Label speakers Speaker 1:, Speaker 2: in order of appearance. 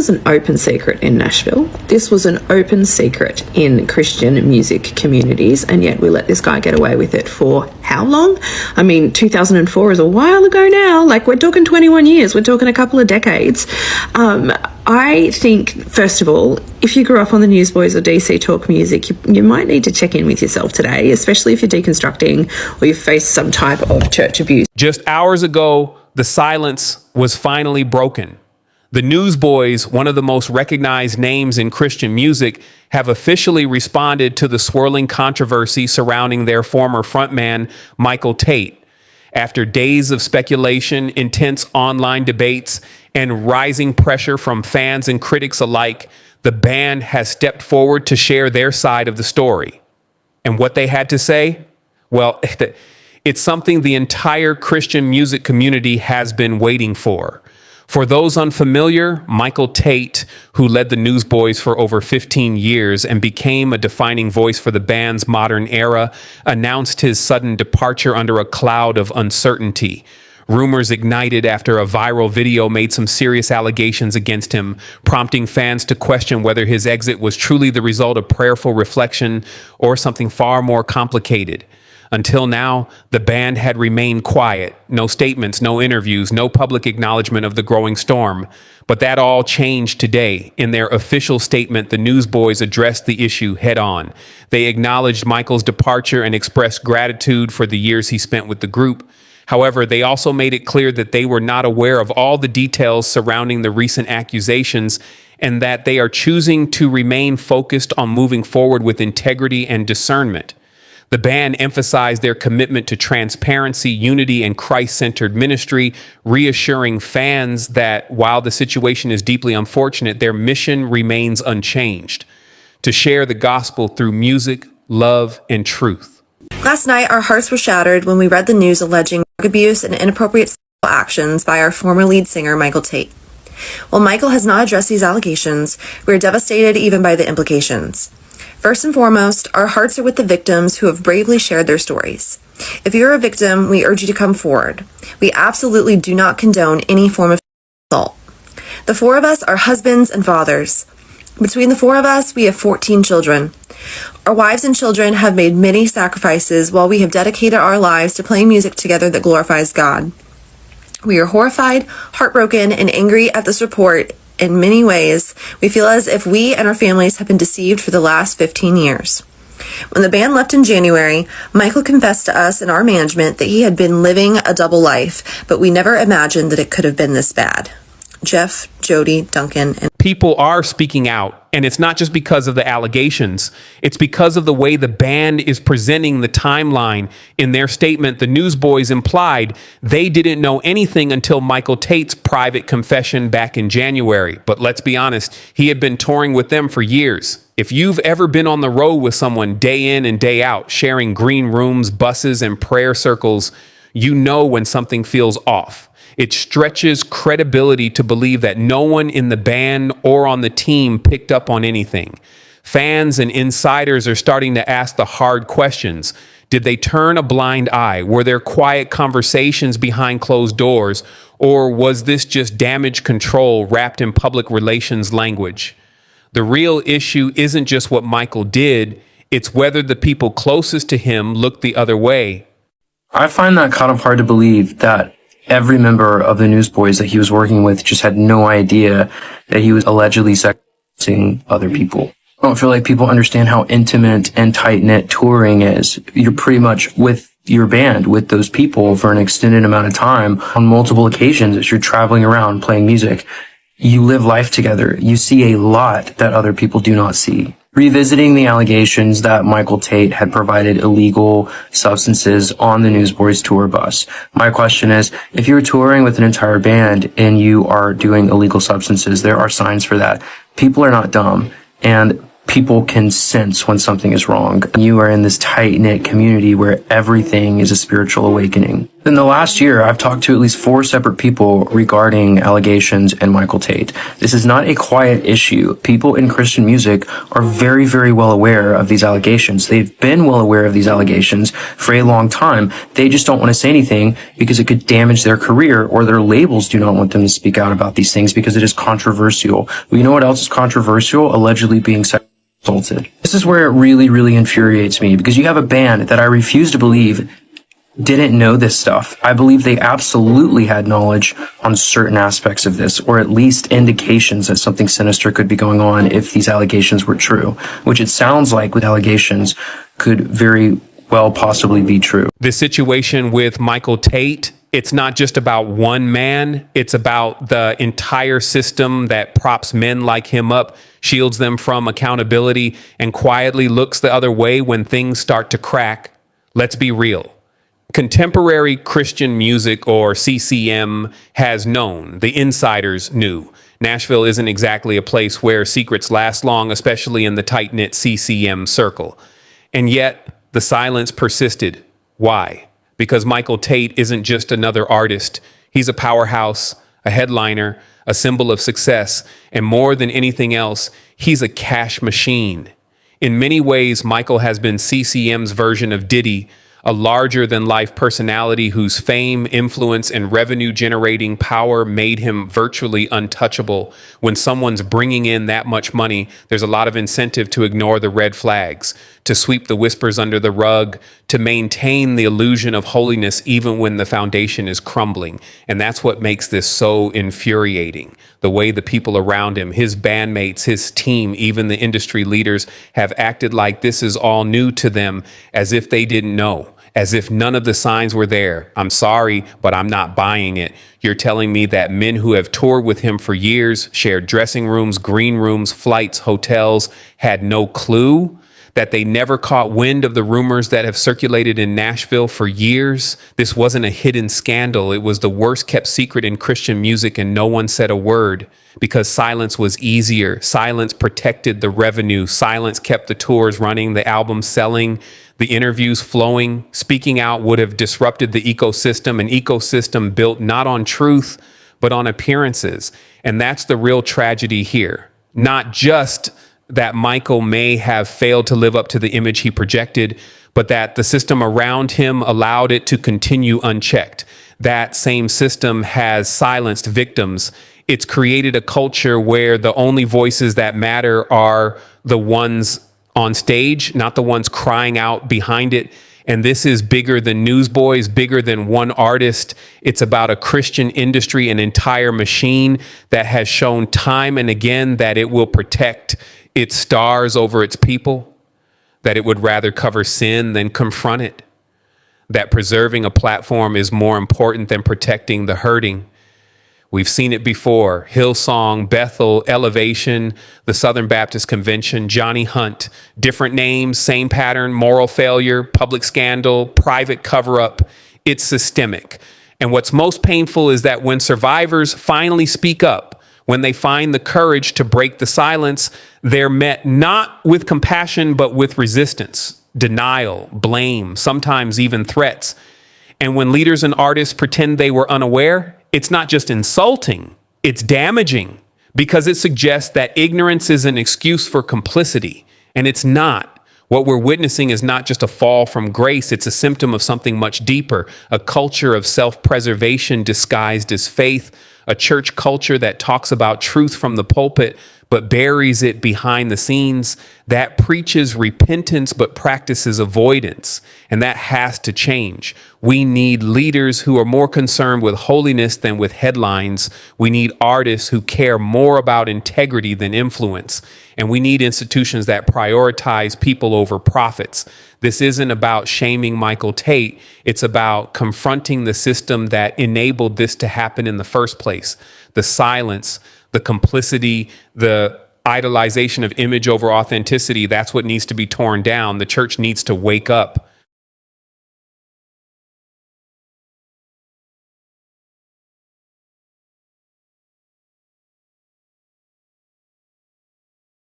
Speaker 1: was an open secret in Nashville. This was an open secret in Christian music communities, and yet we let this guy get away with it for how long? I mean, 2004 is a while ago now. Like, we're talking 21 years. We're talking a couple of decades. I think, first of all, if you grew up on the Newsboys or DC Talk music, you might need to check in with yourself today, especially if you're deconstructing or you face some type of church abuse.
Speaker 2: Just hours ago, the silence was finally broken. The Newsboys, one of the most recognized names in Christian music, have officially responded to the swirling controversy surrounding their former frontman, Michael Tait. After days of speculation, intense online debates, and rising pressure from fans and critics alike, the band has stepped forward to share their side of the story. And what they had to say? Well, it's something the entire Christian music community has been waiting for. For those unfamiliar, Michael Tait, who led the Newsboys for over 15 years and became a defining voice for the band's modern era, announced his sudden departure under a cloud of uncertainty. Rumors ignited after a viral video made some serious allegations against him, prompting fans to question whether his exit was truly the result of prayerful reflection or something far more complicated. Until now, the band had remained quiet. No statements, no interviews, no public acknowledgement of the growing storm. But that all changed today. In their official statement, the Newsboys addressed the issue head on. They acknowledged Michael's departure and expressed gratitude for the years he spent with the group. However, they also made it clear that they were not aware of all the details surrounding the recent accusations and that they are choosing to remain focused on moving forward with integrity and discernment. The band emphasized their commitment to transparency, unity, and Christ-centered ministry, reassuring fans that while the situation is deeply unfortunate, their mission remains unchanged: to share the gospel through music, love, and truth.
Speaker 3: Last night, our hearts were shattered when we read the news alleging drug abuse and inappropriate sexual actions by our former lead singer, Michael Tait. While Michael has not addressed these allegations, we are devastated even by the implications. First and foremost, our hearts are with the victims who have bravely shared their stories. If you're a victim, we urge you to come forward. We absolutely do not condone any form of assault. The four of us are husbands and fathers. Between the four of us, we have 14 children. Our wives and children have made many sacrifices while we have dedicated our lives to playing music together that glorifies God. We are horrified, heartbroken, and angry at this report. In many ways, we feel as if we and our families have been deceived for the last 15 years. When the band left in January, Michael confessed to us and our management that he had been living a double life, but we never imagined that it could have been this bad. Jeff, Jody, Duncan, and
Speaker 2: people are speaking out, and it's not just because of the allegations. It's because of the way the band is presenting the timeline. In their statement, the Newsboys implied they didn't know anything until Michael Tait's private confession back in January. But let's be honest, he had been touring with them for years. If you've ever been on the road with someone day in and day out, sharing green rooms, buses, and prayer circles, you know when something feels off. It stretches credibility to believe that no one in the band or on the team picked up on anything. Fans and insiders are starting to ask the hard questions. Did they turn a blind eye? Were there quiet conversations behind closed doors? Or was this just damage control wrapped in public relations language? The real issue isn't just what Michael did, it's whether the people closest to him looked the other way.
Speaker 4: I find that kind of hard to believe that every member of the Newsboys that he was working with just had no idea that he was allegedly sexting other people. I don't feel like people understand how intimate and tight-knit touring is. You're pretty much with your band, with those people for an extended amount of time on multiple occasions as you're traveling around playing music. You live life together. You see a lot that other people do not see. Revisiting the allegations that Michael Tait had provided illegal substances on the Newsboys tour bus. My question is, if you're touring with an entire band and you are doing illegal substances, there are signs for that. People are not dumb, and people can sense when something is wrong. You are in this tight-knit community where everything is a spiritual awakening. In the last year, I've talked to at least 4 separate people regarding allegations and Michael Tait. This is not a quiet issue. People in Christian music are very, very well aware of these allegations. They've been well aware of these allegations for a long time. They just don't want to say anything because it could damage their career, or their labels do not want them to speak out about these things because it is controversial. Well, you know what else is controversial? Allegedly being sexually assaulted. This is where it really, really infuriates me, because you have a band that I refuse to believe didn't know this stuff. I believe they absolutely had knowledge on certain aspects of this, or at least indications that something sinister could be going on if these allegations were true, which it sounds like with allegations could very well possibly be true.
Speaker 2: This situation with Michael Tait, it's not just about one man. It's about the entire system that props men like him up, shields them from accountability, and quietly looks the other way when things start to crack. Let's be real. Contemporary Christian music, or CCM, has known. The insiders knew. Nashville isn't exactly a place where secrets last long, especially in the tight-knit CCM circle. And yet, the silence persisted. Why? Because Michael Tait isn't just another artist. He's a powerhouse, a headliner, a symbol of success, and more than anything else, he's a cash machine. In many ways, Michael has been CCM's version of Diddy, a larger-than-life personality whose fame, influence, and revenue-generating power made him virtually untouchable. When someone's bringing in that much money, there's a lot of incentive to ignore the red flags, to sweep the whispers under the rug, to maintain the illusion of holiness even when the foundation is crumbling. And that's what makes this so infuriating. The way the people around him, his bandmates, his team, even the industry leaders have acted like this is all new to them, as if they didn't know, as if none of the signs were there. I'm sorry, but I'm not buying it. You're telling me that men who have toured with him for years, shared dressing rooms, green rooms, flights, hotels, had no clue? That they never caught wind of the rumors that have circulated in Nashville for years? This wasn't a hidden scandal. It was the worst kept secret in Christian music, and no one said a word because silence was easier. Silence protected the revenue. Silence kept the tours running, the albums selling, the interviews flowing. Speaking out would have disrupted the ecosystem, an ecosystem built not on truth, but on appearances. And that's the real tragedy here. Not just that Michael may have failed to live up to the image he projected, but that the system around him allowed it to continue unchecked. That same system has silenced victims. It's created a culture where the only voices that matter are the ones on stage, not the ones crying out behind it. And this is bigger than Newsboys, bigger than one artist. It's about a Christian industry, an entire machine that has shown time and again that it will protect its stars over its people, that it would rather cover sin than confront it, that preserving a platform is more important than protecting the hurting. We've seen it before. Hillsong, Bethel, Elevation, the Southern Baptist Convention, Johnny Hunt, different names, same pattern, moral failure, public scandal, private cover-up. It's systemic. And what's most painful is that when survivors finally speak up, when they find the courage to break the silence, they're met not with compassion, but with resistance, denial, blame, sometimes even threats. And when leaders and artists pretend they were unaware, it's not just insulting, it's damaging, because it suggests that ignorance is an excuse for complicity, and it's not. What we're witnessing is not just a fall from grace, it's a symptom of something much deeper, a culture of self-preservation disguised as faith, a church culture that talks about truth from the pulpit, but buries it behind the scenes, that preaches repentance, but practices avoidance. And that has to change. We need leaders who are more concerned with holiness than with headlines. We need artists who care more about integrity than influence. And we need institutions that prioritize people over profits. This isn't about shaming Michael Tait. It's about confronting the system that enabled this to happen in the first place. The silence, the complicity, the idolization of image over authenticity, that's what needs to be torn down. The church needs to wake up.